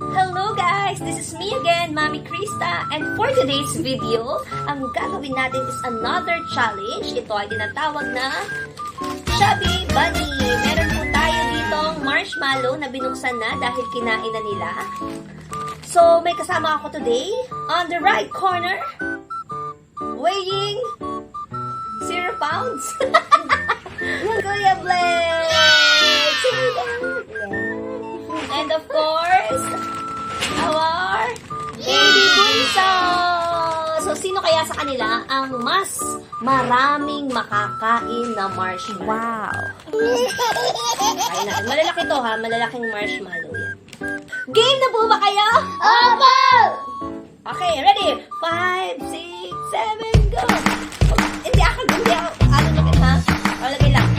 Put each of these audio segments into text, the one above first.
Hello guys! This is me again, Mami Krista. And for today's video, ang gagawin natin is another challenge. Ito ay tinatawag na Chubby Bunny. Meron po tayo ditong marshmallow na binuksan na dahil kinain na nila. So, may kasama ako today. On the right corner, weighing 0 pounds. Kuya Blake! And of course, our baby bunso! So, sino kaya sa kanila ang mas maraming makakain na marshmallow? Wow! Kain na. Malalaki to ha, malalaking marshmallow yan. Game na po ba kayo? Opo! Okay, ready? 5, 6, 7, go! Hindi ako. Ano lagay ha? Lagay lang.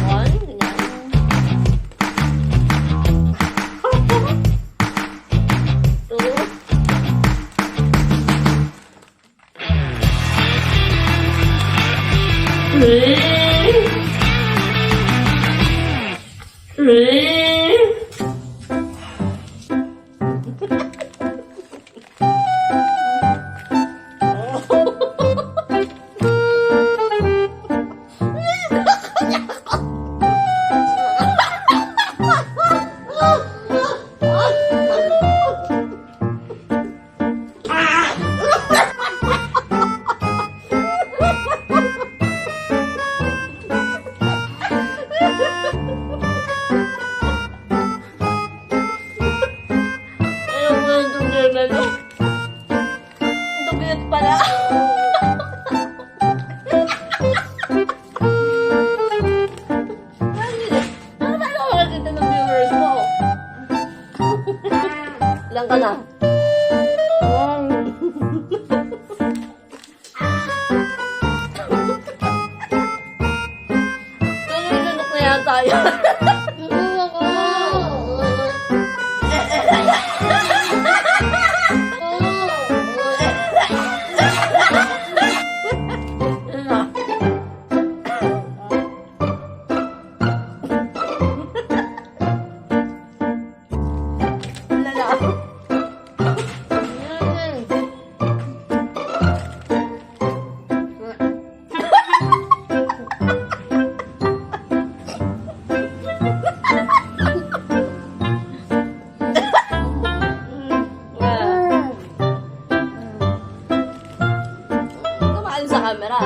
1, ganyan. 2, 3. Dugit pala. Ano ba yung makikita ng viewers mo? Ilang ka na? Ganun-ganun na yata yun. Sa camera.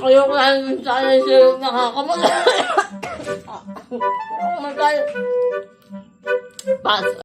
Ayoko lang sana siya nakakamagay. Pass.